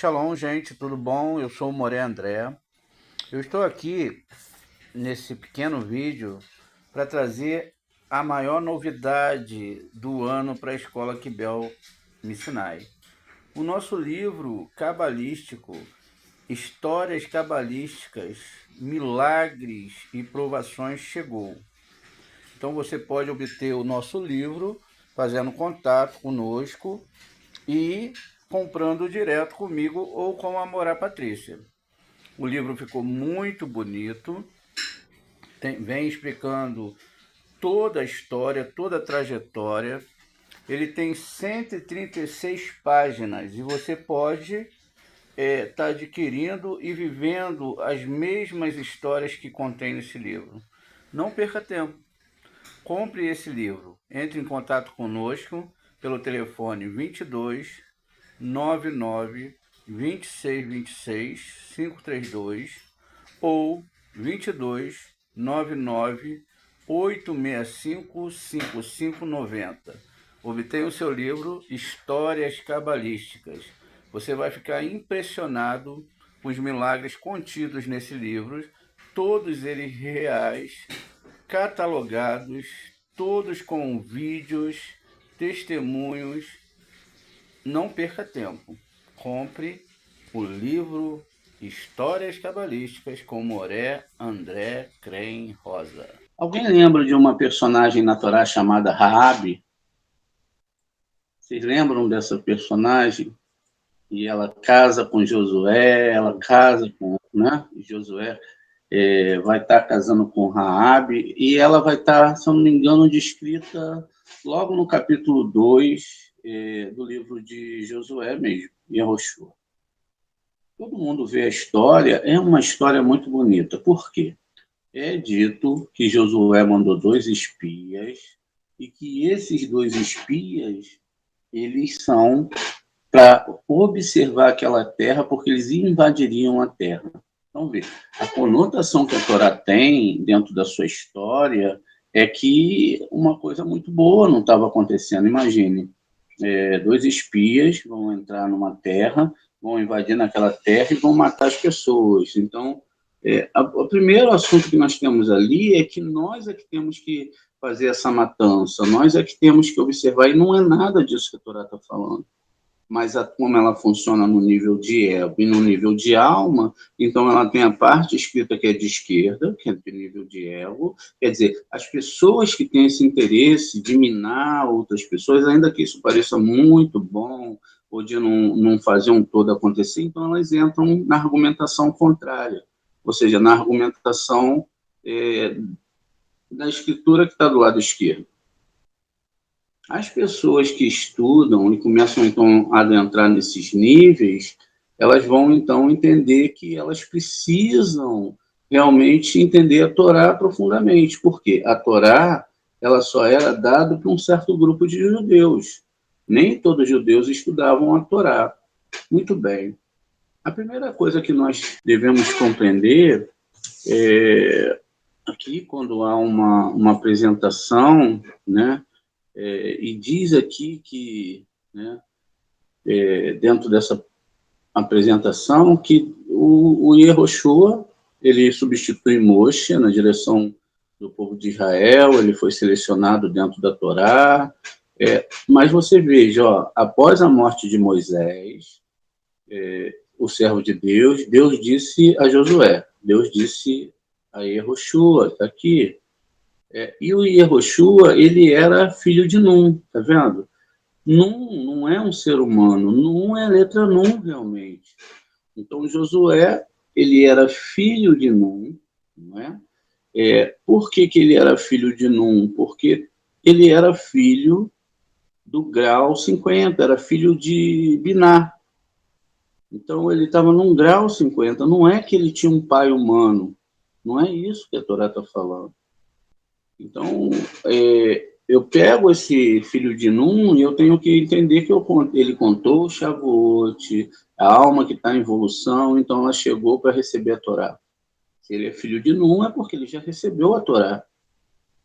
Shalom, gente, tudo bom? Eu sou o Moré André. Eu estou aqui nesse pequeno vídeo para trazer a maior novidade do ano para a Escola Quibel Missinai. O nosso livro cabalístico, Histórias Cabalísticas, Milagres e Provações, chegou. Então você pode obter o nosso livro fazendo contato conosco e comprando direto comigo ou com a Morá Patrícia. O livro ficou muito bonito, vem explicando toda a história, toda a trajetória. Ele tem 136 páginas e você pode estar adquirindo e vivendo as mesmas histórias que contém nesse livro. Não perca tempo. Compre esse livro. Entre em contato conosco pelo telefone 22 99 26 26 532 ou 22 99 865 5590. Obtenha o seu livro Histórias Cabalísticas. Você vai ficar impressionado com os milagres contidos nesse livro, todos eles reais, catalogados, todos com vídeos, testemunhos. Não perca tempo. Compre o livro Histórias Cabalísticas com Moré André Crem Rosa. Alguém lembra de uma personagem na Torá chamada Raabe? Vocês lembram dessa personagem? E ela casa com Josué, ela casa com, né? Josué vai estar casando com Raabe, e ela vai estar, se eu não me engano, descrita logo no capítulo 2 do livro de Josué mesmo, Yehoshua. Todo mundo vê a história, é uma história muito bonita. Por quê? É dito que Josué mandou 2 espias, e que esses 2 espias, eles são para observar aquela terra, porque eles invadiriam a terra. Então, vê, a conotação que a Torá tem dentro da sua história é que uma coisa muito boa não estava acontecendo. Imagine, 2 espias vão entrar numa terra, vão invadir naquela terra e vão matar as pessoas. Então, o primeiro assunto que nós temos ali é que nós é que temos que fazer essa matança, nós é que temos que observar, e não é nada disso que a Torá está falando. Mas como ela funciona no nível de ego e no nível de alma, então ela tem a parte escrita que é de esquerda, que é de nível de ego, quer dizer, as pessoas que têm esse interesse de minar outras pessoas, ainda que isso pareça muito bom, ou de não fazer um todo acontecer, então elas entram na argumentação contrária, ou seja, na argumentação da escritura que está do lado esquerdo. As pessoas que estudam e começam, então, a adentrar nesses níveis, elas vão, então, entender que elas precisam realmente entender a Torá profundamente, porque a Torá, ela só era dada para um certo grupo de judeus. Nem todos os judeus estudavam a Torá. Muito bem. A primeira coisa que nós devemos compreender é aqui, quando há uma apresentação, né, e diz aqui que, né, dentro dessa apresentação, que o Yehoshua, ele substitui Moshe na direção do povo de Israel, ele foi selecionado dentro da Torá, mas você veja, ó, após a morte de Moisés, o servo de Deus, Deus disse a Josué, Deus disse a Yehoshua, está aqui, E o Yehoshua, ele era filho de Num, tá vendo? Num não é um ser humano, Num é a letra Num, realmente. Então, Josué, ele era filho de Num, não é? Por que ele era filho de Num? Porque ele era filho do grau 50, era filho de Biná. Então, ele estava num grau 50. Não é que ele tinha um pai humano, não é isso que a Torá está falando. Então, eu pego esse filho de Num e eu tenho que entender que ele contou o Shavuot, a alma que está em evolução, então ela chegou para receber a Torá. Se ele é filho de Num, é porque ele já recebeu a Torá.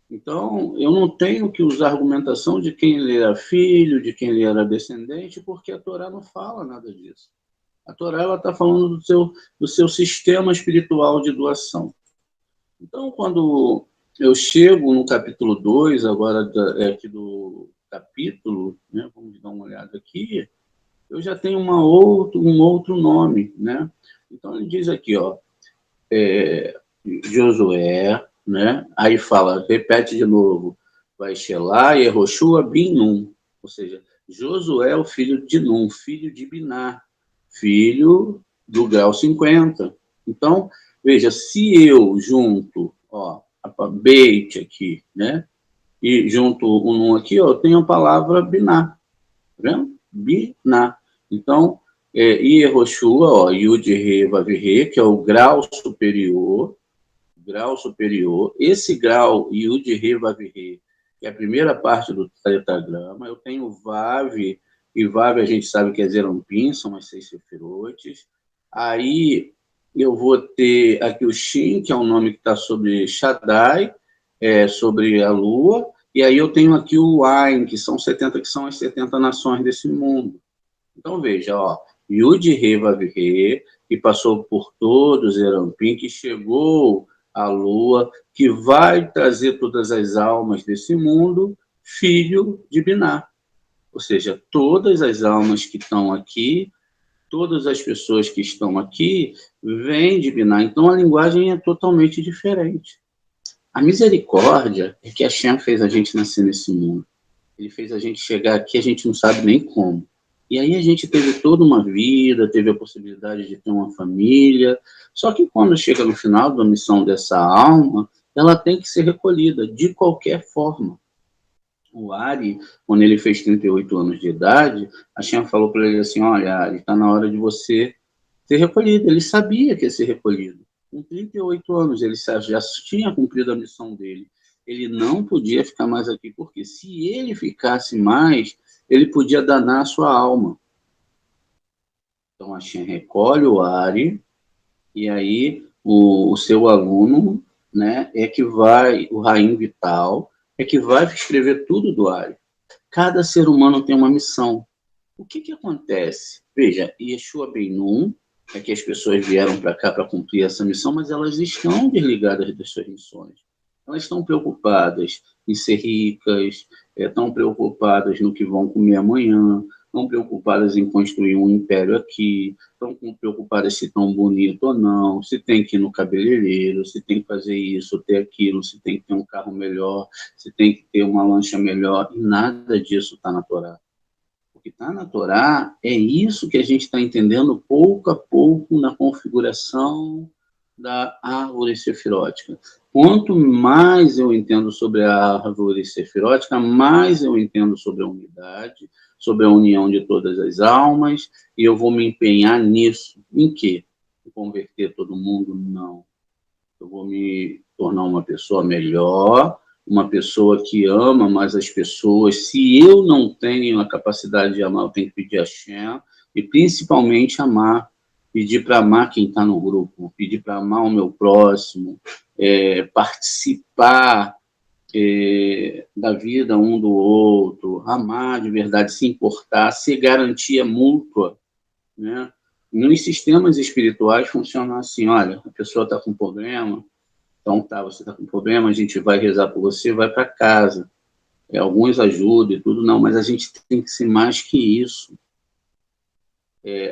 Então, eu não tenho que usar argumentação de quem ele era filho, de quem ele era descendente, porque a Torá não fala nada disso. A Torá está falando do seu sistema espiritual de doação. Então, quando eu chego no capítulo 2, agora aqui do capítulo, né, vamos dar uma olhada aqui, eu já tenho um outro nome. Né? Então, ele diz aqui, ó, Josué, né? Aí fala, repete de novo, vai Shelah, Yehoshua, Bin Nun, ou seja, Josué, o filho de Nun, filho de Biná, filho do grau 50. Então, veja, se eu junto, ó, a Beit aqui, né? E junto o Nun aqui, ó, eu tenho a palavra Biná, tá vendo? Biná. Então, Yehoshua, ó, Yud Re Vav Re, que é o grau superior, esse grau Yud Re Vav Re, que é a primeira parte do tetragrama, eu tenho Vav, e Vav a gente sabe que é Zerampim, são as 6 sefirotes. Aí eu vou ter aqui o Shin, que é um nome que está sobre Shaddai, sobre a Lua, e aí eu tenho aqui o Ain, que são 70, que são as 70 nações desse mundo. Então veja, ó, Yud Re Vav Re, que passou por todos, Zerampim, que chegou à Lua, que vai trazer todas as almas desse mundo, filho de Biná. Ou seja, todas as almas que estão aqui, todas as pessoas que estão aqui, vêm de Biná. Então a linguagem é totalmente diferente. A misericórdia é que Hashem fez a gente nascer nesse mundo. Ele fez a gente chegar aqui, a gente não sabe nem como. E aí a gente teve toda uma vida, teve a possibilidade de ter uma família. Só que quando chega no final da missão dessa alma, ela tem que ser recolhida de qualquer forma. O Ari, quando ele fez 38 anos de idade, a Shem falou para ele assim, olha, Ari, está na hora de você ser recolhido. Ele sabia que ia ser recolhido. Com 38 anos, ele já tinha cumprido a missão dele. Ele não podia ficar mais aqui, porque se ele ficasse mais, ele podia danar a sua alma. Então, a Shem recolhe o Ari, e aí o seu aluno, né, o Raim Vital, é que vai escrever tudo do Ari. Cada ser humano tem uma missão. O que acontece? Veja, Yeshua Ben-Nun, é que as pessoas vieram para cá para cumprir essa missão, mas elas estão desligadas das suas missões. Elas estão preocupadas em ser ricas, estão preocupadas no que vão comer amanhã, estão preocupadas em construir um império aqui, estão preocupadas se estão bonito ou não, se tem que ir no cabeleireiro, se tem que fazer isso, ter aquilo, se tem que ter um carro melhor, se tem que ter uma lancha melhor, e nada disso está na Torá. O que está na Torá é isso que a gente está entendendo pouco a pouco na configuração da árvore sefirótica. Quanto mais eu entendo sobre a árvore sefirótica, mais eu entendo sobre a unidade, sobre a união de todas as almas, e eu vou me empenhar nisso. Em quê? Em converter todo mundo? Não. Eu vou me tornar uma pessoa melhor, uma pessoa que ama mais as pessoas. Se eu não tenho a capacidade de amar, eu tenho que pedir a Shem, e principalmente amar, pedir para amar quem está no grupo, pedir para amar o meu próximo, participar da vida um do outro, amar de verdade, se importar, ser garantia mútua, né? Nos sistemas espirituais funciona assim, olha, a pessoa está com problema, então tá, você está com problema, a gente vai rezar por você, vai para casa. Alguns ajudam e tudo, não, mas a gente tem que ser mais que isso.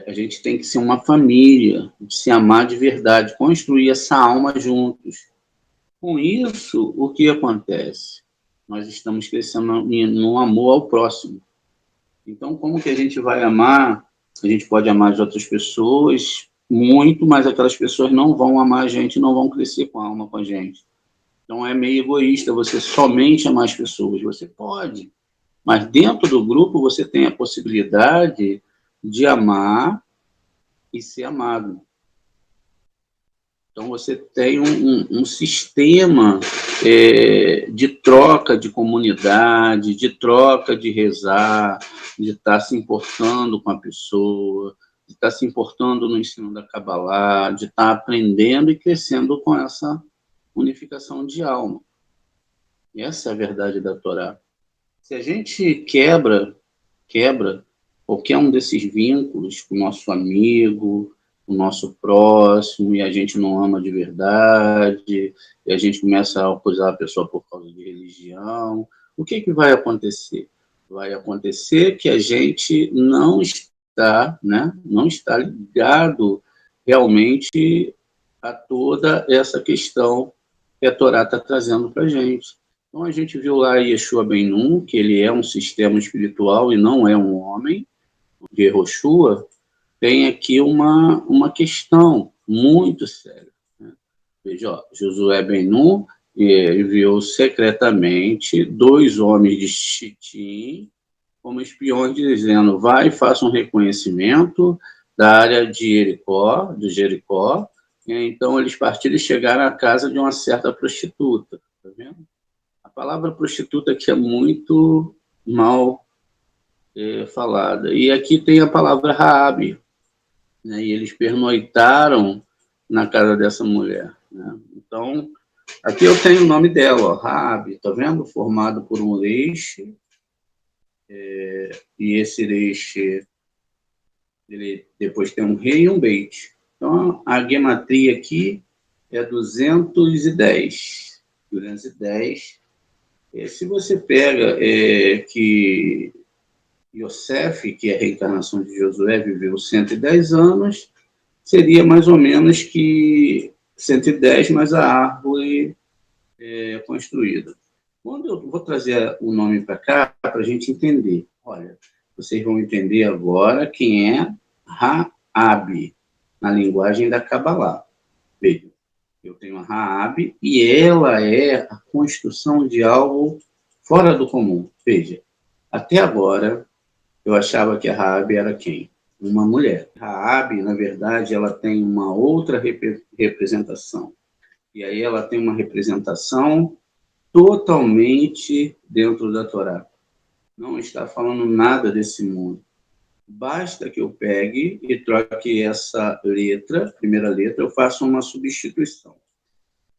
A gente tem que ser uma família, se amar de verdade, construir essa alma juntos. Com isso, o que acontece? Nós estamos crescendo no amor ao próximo. Então, como que a gente vai amar? A gente pode amar as outras pessoas muito, mas aquelas pessoas não vão amar a gente, não vão crescer com a alma com a gente. Então, é meio egoísta você somente amar as pessoas. Você pode, mas dentro do grupo você tem a possibilidade de amar e ser amado. Então, você tem um sistema de troca de comunidade, de troca de rezar, de estar se importando com a pessoa, de estar se importando no ensino da Kabbalah, de estar aprendendo e crescendo com essa unificação de alma. E essa é a verdade da Torá. Se a gente quebra qualquer um desses vínculos com o nosso amigo, o nosso próximo, e a gente não ama de verdade, e a gente começa a acusar a pessoa por causa de religião, o que vai acontecer? Vai acontecer que a gente não está, né, não está ligado realmente a toda essa questão que a Torá está trazendo para a gente. Então, a gente viu lá Yeshua Ben-Nun, que ele é um sistema espiritual e não é um homem, de Yehoshua, tem aqui uma questão muito séria. Né? Veja, ó, Josué Ben-Nun enviou secretamente 2 homens de Chitim como espiões, dizendo, vai e faça um reconhecimento da área de Jericó. Então, eles partiram e chegaram à casa de uma certa prostituta. Tá vendo? A palavra prostituta aqui é muito mal falada. E aqui tem a palavra Raabe, né? E eles pernoitaram na casa dessa mulher. Né? Então, aqui eu tenho o nome dela, ó, Raabe, tá vendo? Formado por um reixe, e esse reixe, ele depois tem um rei e um beit. Então, a gematria aqui é 210. 210. Se você pega que Yosef, que é a reencarnação de Josué, viveu 110 anos, seria mais ou menos que 110 mais a árvore construída. Quando eu vou trazer o nome para cá, para a gente entender. Olha, vocês vão entender agora quem é Raabe, na linguagem da Kabbalah. Veja, eu tenho a Raabe e ela é a construção de algo fora do comum. Veja, até agora, eu achava que a Raabe era quem? Uma mulher. Raabe, na verdade, ela tem uma outra representação. E aí ela tem uma representação totalmente dentro da Torá. Não está falando nada desse mundo. Basta que eu pegue e troque essa letra, primeira letra, eu faço uma substituição.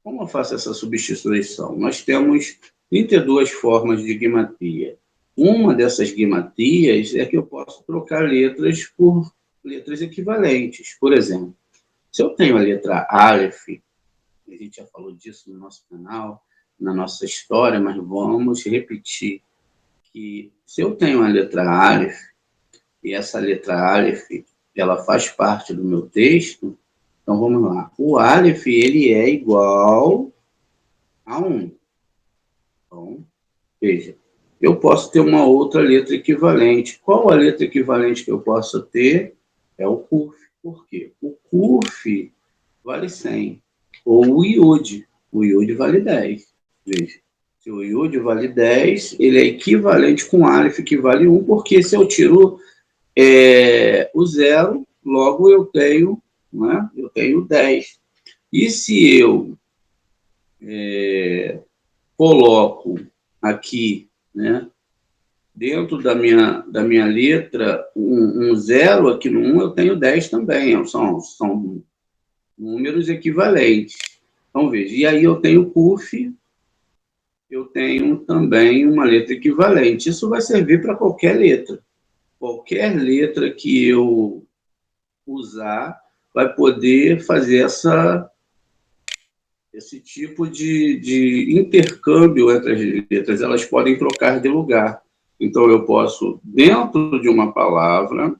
Como eu faço essa substituição? Nós temos 32 formas de gematria. Uma dessas gematrias é que eu posso trocar letras por letras equivalentes. Por exemplo, se eu tenho a letra Aleph, a gente já falou disso no nosso canal, na nossa história, mas vamos repetir que se eu tenho a letra Aleph, e essa letra Aleph, ela faz parte do meu texto, então vamos lá. O Aleph, ele é igual a 1. Então, veja, eu posso ter uma outra letra equivalente. Qual a letra equivalente que eu posso ter? É o Kuf. Por quê? O Kuf vale 100. Ou o Iud. O Iud vale 10. Veja, se o Iud vale 10, ele é equivalente com o Aleph, que vale 1, porque se eu tiro o 0, logo eu tenho, né? Eu tenho 10. E se eu coloco aqui, né, dentro da minha letra, um 0 aqui no 1, eu tenho 10 também. São números equivalentes. Então, veja, e aí eu tenho Kuf, eu tenho também uma letra equivalente. Isso vai servir para qualquer letra. Qualquer letra que eu usar vai poder fazer esse tipo de intercâmbio entre as letras. Elas podem trocar de lugar. Então, eu posso, dentro de uma palavra,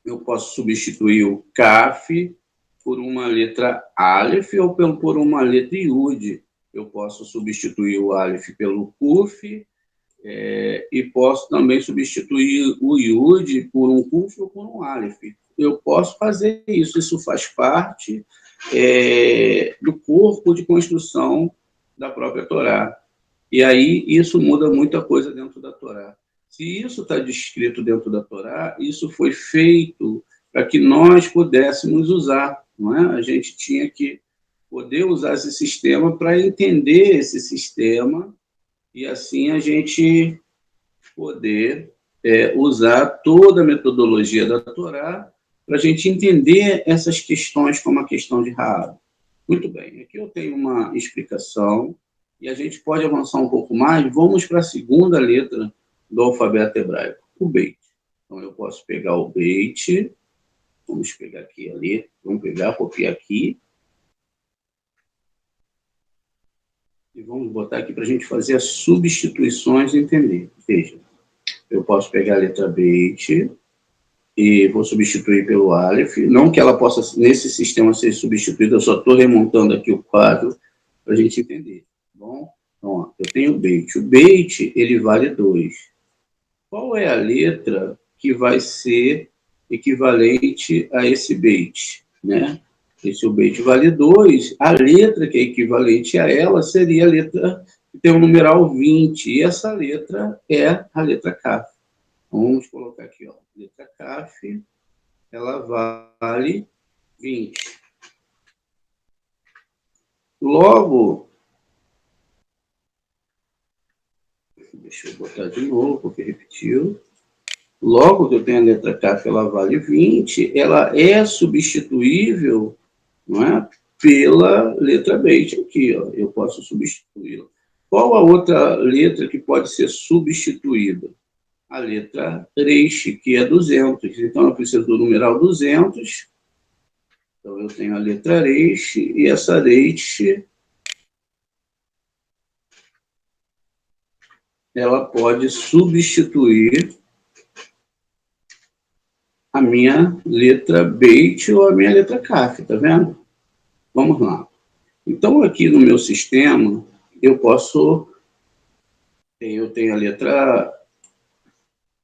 eu posso substituir o Kaf por uma letra Aleph ou por uma letra Yud. eu posso substituir o Aleph pelo Kuf, e posso também substituir o Yud por um Kuf ou por um Aleph. Eu posso fazer isso, isso faz parte do corpo de construção da própria Torá. E aí isso muda muita coisa dentro da Torá. Se isso está descrito dentro da Torá, isso foi feito para que nós pudéssemos usar, não é? A gente tinha que poder usar esse sistema para entender esse sistema e assim a gente poder usar toda a metodologia da Torá para a gente entender essas questões como a questão de Raab. Muito bem, aqui eu tenho uma explicação e a gente pode avançar um pouco mais. Vamos para a segunda letra do alfabeto hebraico, o Beit. Então, eu posso pegar o Beit, vamos pegar aqui a letra, vamos pegar, copiar aqui, e vamos botar aqui para a gente fazer as substituições e entender. Veja, eu posso pegar a letra Beit e vou substituir pelo Aleph, não que ela possa, nesse sistema, ser substituída, eu só estou remontando aqui o quadro para a gente entender. Bom, então, ó, eu tenho o Beit. O Beit, ele vale 2. Qual é a letra que vai ser equivalente a esse Beit, né? Se o Beit vale 2, a letra que é equivalente a ela seria a letra que tem o numeral 20, e essa letra é a letra Kaf. Então, vamos colocar aqui, ó, letra Kaf, ela vale 20. Logo, deixa eu botar de novo, porque repetiu. Logo que eu tenho a letra Kaf, ela vale 20, ela é substituível, não é, pela letra Beit aqui, ó, eu posso substituí-la. Qual a outra letra que pode ser substituída? A letra Reish, que é 200. Então, eu preciso do numeral 200. Então, eu tenho a letra Reish, e essa Reish, ela pode substituir a minha letra Beit ou a minha letra Kaf, tá vendo? Vamos lá. Então, aqui no meu sistema, eu tenho a letra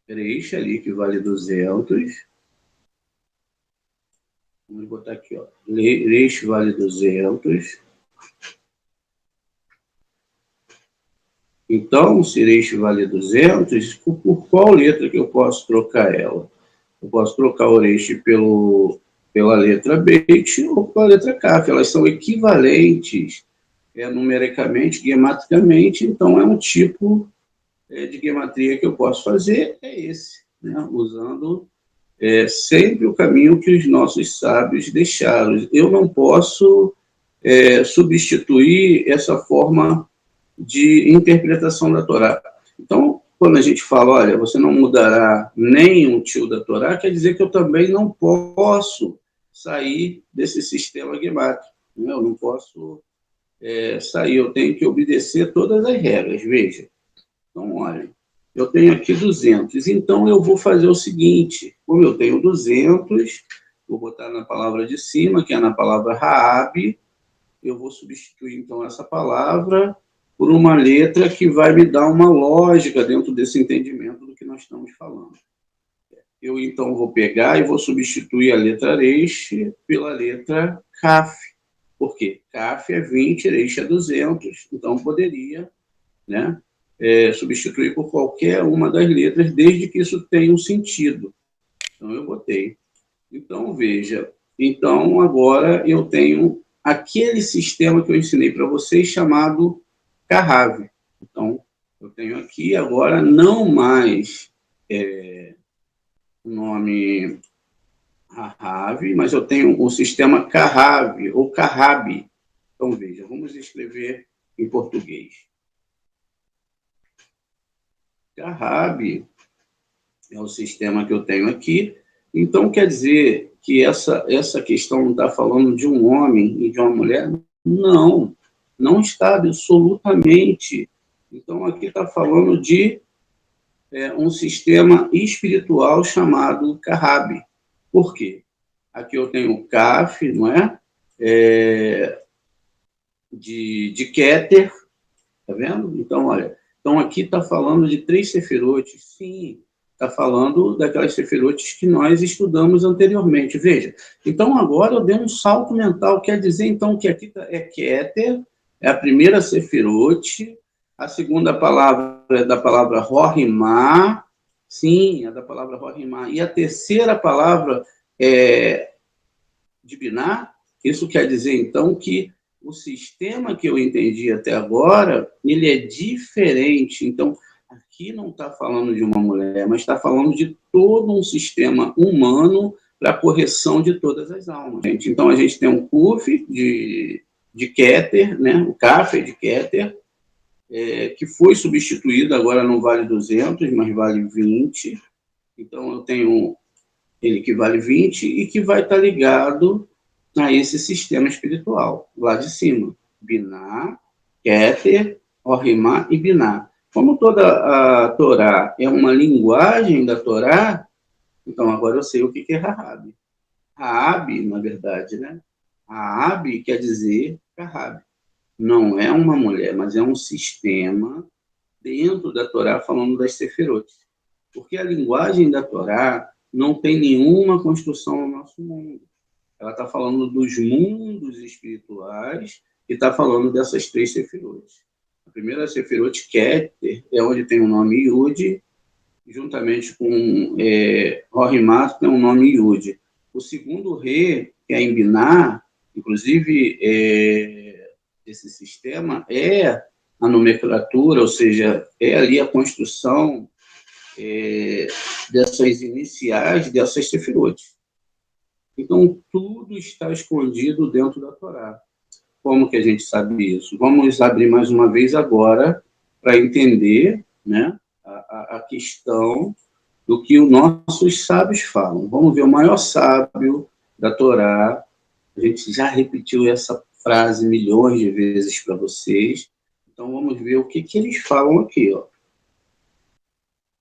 Reish ali, que vale 200. Vamos botar aqui, ó. Reish vale 200. Então, se Reish vale 200, por qual letra que eu posso trocar ela? Eu posso trocar o Reish pela letra Beit ou pela letra Kaf. Elas são equivalentes numericamente, gematricamente, então é um tipo de gematria que eu posso fazer, é esse, né? Usando sempre o caminho que os nossos sábios deixaram. Eu não posso substituir essa forma de interpretação da Torá. Então, quando a gente fala, olha, você não mudará nem um tio da Torá, quer dizer que eu também não posso sair desse sistema gemátrico. Né? Eu não posso sair, eu tenho que obedecer todas as regras, veja. Então, olha, eu tenho aqui 200, então eu vou fazer o seguinte, como eu tenho 200, vou botar na palavra de cima, que é na palavra Raab, eu vou substituir, então, essa palavra por uma letra que vai me dar uma lógica dentro desse entendimento do que nós estamos falando. Eu, então, vou pegar e vou substituir a letra Reish pela letra Kaf. Por quê? Kaf é 20, Reish é 200. Então, poderia, né, substituir por qualquer uma das letras, desde que isso tenha um sentido. Então, eu botei. Então, veja. Então, agora eu tenho aquele sistema que eu ensinei para vocês, chamado Kahav. Então, eu tenho aqui agora não mais o nome Rahav, mas eu tenho o sistema Kahav, ou Kahab. Então, veja, vamos escrever em português. Kahab é o sistema que eu tenho aqui. Então, quer dizer que essa questão não está falando de um homem e de uma mulher? Não, não está absolutamente. Então, aqui está falando de um sistema espiritual chamado Kahab. Por quê? Aqui eu tenho o Kaf, não é? de Keter, tá vendo? Então, olha, então aqui está falando de 3 sefirotes, sim, está falando daquelas sefirotes que nós estudamos anteriormente. Veja, então agora eu dei um salto mental, quer dizer então que aqui é Keter, é a primeira sefirote, a segunda palavra é da palavra Rohimá, sim, é da palavra Rohimá, e a terceira palavra é de Biná. Isso quer dizer então que o sistema que eu entendi até agora, ele é diferente. Então, aqui não está falando de uma mulher, mas está falando de todo um sistema humano para a correção de todas as almas. Gente. Então, a gente tem um Kuf de Keter, né? O Kafir de Keter, que foi substituído, agora não vale 200, mas vale 20. Então, eu tenho ele que vale 20 e que vai estar ligado a esse sistema espiritual, lá de cima. Biná, Keter, Orimá e Biná. Como toda a Torá é uma linguagem da Torá, então agora eu sei o que é Rahab. Rahab, na verdade, né? Rahab quer dizer Rahab. Não é uma mulher, mas é um sistema dentro da Torá falando das sefirotes. Porque a linguagem da Torá não tem nenhuma construção no nosso mundo. Ela está falando dos mundos espirituais e está falando dessas 3 sefirotes. A primeira sefirote, Keter, é onde tem o nome Yud, juntamente com Rohimá, tem o nome Yud. O segundo Re, que é em Biná, inclusive esse sistema é a nomenclatura, ou seja, é ali a construção dessas iniciais, dessas sefirotes. Então, tudo está escondido dentro da Torá. Como que a gente sabe isso? Vamos abrir mais uma vez agora para entender, né, a questão do que os nossos sábios falam. Vamos ver o maior sábio da Torá. A gente já repetiu essa frase milhões de vezes para vocês. Então, vamos ver o que eles falam aqui. Ó.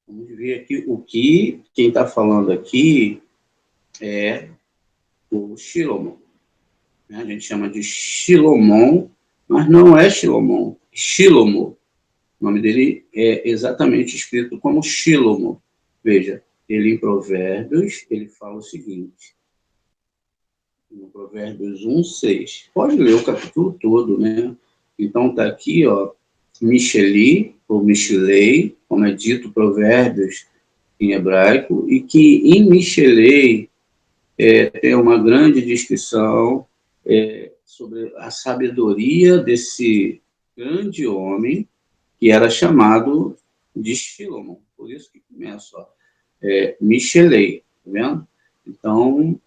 Vamos ver aqui o que quem está falando aqui é o Shilomon. A gente chama de Shilomon, mas não é Shilomon, Shilomo. O nome dele é exatamente escrito como Shilomo. Veja, ele em Provérbios, ele fala o seguinte, no Provérbios 1:6. Pode ler o capítulo todo, né? Então está aqui, ó, Micheli, ou Michelei, como é dito Provérbios em hebraico, e que em Michelei tem uma grande descrição sobre a sabedoria desse grande homem que era chamado de Shilomon. Por isso que começa, ó, Michelei, tá vendo? Então,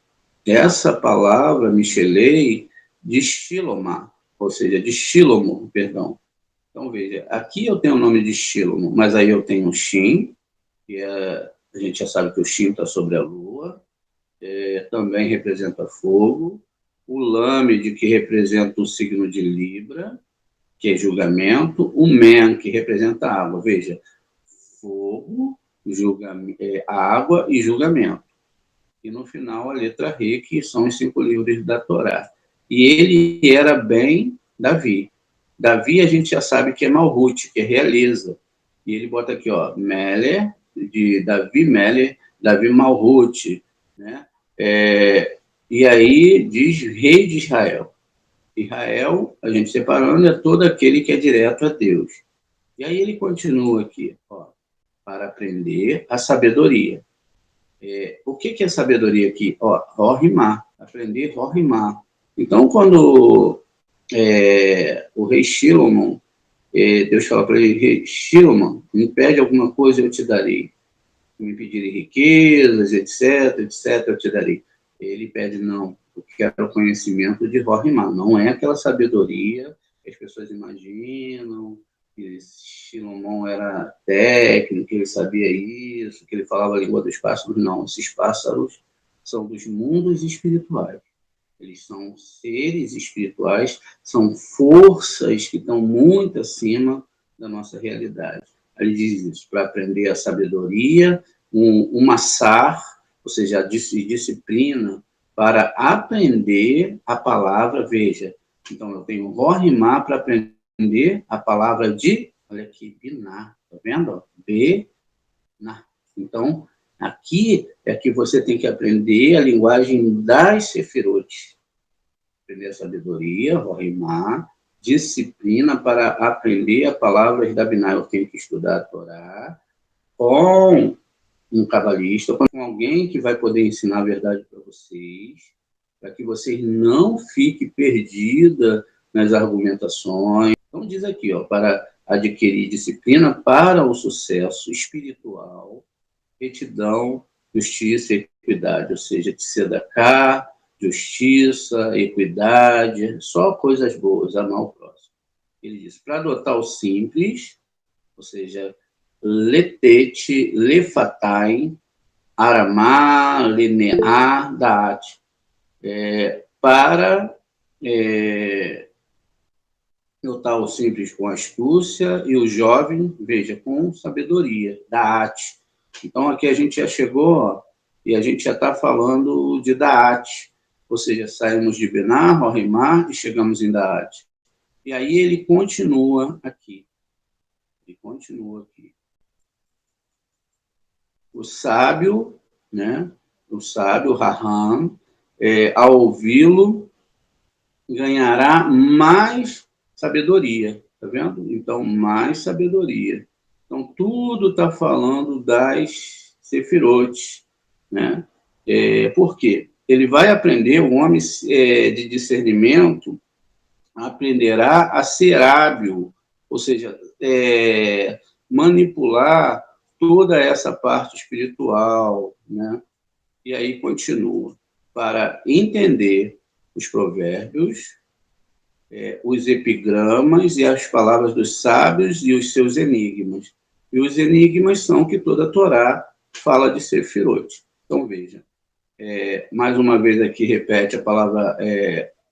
essa palavra, Michelei, de Shilomá, ou seja, de Shilomo, perdão. Então, veja, aqui eu tenho o nome de Shilomo, mas aí eu tenho o Shin, que a gente já sabe que o Shin está sobre a lua, também representa fogo, o Lâmede, que representa o signo de Libra, que é julgamento, o Men, que representa a água. Veja, fogo, água e julgamento. E no final a letra Re, que são os 5 livros da Torá. E ele era bem Davi. Davi a gente já sabe que é Malhut, que é realeza. E ele bota aqui, ó, Meler, de Davi Meler, Davi Malhut, né? E aí diz rei de Israel. Israel, a gente separando, é todo aquele que é direto a Deus. E aí ele continua aqui, ó, para aprender a sabedoria. O que é sabedoria aqui? Ó, rimar, aprender a rimar. Então, quando o rei Shilomon, Deus fala para ele, rei Shilomon, me pede alguma coisa, eu te darei. Me pedirem riquezas, etc, etc, eu te darei. Ele pede, não, eu quero o conhecimento de Rohimá. Não é aquela sabedoria que as pessoas imaginam, que Shilomon era técnico, que ele sabia isso, que ele falava a língua dos pássaros. Não, esses pássaros são dos mundos espirituais. Eles são seres espirituais, são forças que estão muito acima da nossa realidade. Ele diz isso, para aprender a sabedoria, um massar, ou seja, a disciplina, para aprender a palavra, veja, Então, eu tenho Rorimá para aprender a palavra de, olha aqui, Biná, tá vendo? Biná. Então, aqui é que você tem que aprender a linguagem das Sefirot. Aprender a sabedoria, Rorimá, disciplina para aprender a palavra da Biná. Eu tenho que estudar a Torá com um cabalista, com alguém que vai poder ensinar a verdade para vocês, para que vocês não fiquem perdida nas argumentações. Então diz aqui, ó, para adquirir disciplina para o sucesso espiritual, retidão, justiça e equidade, ou seja, tzedakah, justiça, equidade, só coisas boas, amar o próximo. Ele diz, para adotar o simples, ou seja, letete, lefatai, aramá, linear, daat, para notar o simples com astúcia e o jovem, veja, com sabedoria, daat. Então, aqui a gente já chegou, ó, e a gente já está falando de daat, ou seja, saímos de Bená, Rorimá, e chegamos em daat. E aí ele continua aqui. O sábio, né? O sábio, Raham, ao ouvi-lo, ganhará mais sabedoria, tá vendo? Então, mais sabedoria. Então, tudo está falando das Sefirot, né? Por quê? Ele vai aprender, o homem de discernimento aprenderá a ser hábil, ou seja, manipular toda essa parte espiritual, né? E aí continua, para entender os provérbios, os epigramas e as palavras dos sábios e os seus enigmas. E os enigmas são que toda a Torá fala de Sefirot. Então, veja, mais uma vez aqui repete a palavra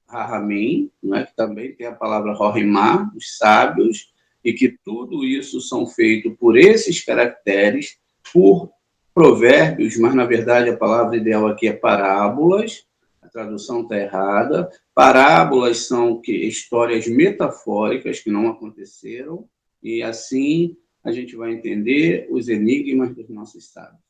Rahamim, né, que também tem a palavra Rorimá, os sábios, e que tudo isso são feitos por esses caracteres, por provérbios, mas na verdade a palavra ideal aqui é parábolas, a tradução está errada. Parábolas são histórias metafóricas que não aconteceram, e assim a gente vai entender os enigmas dos nossos sábios.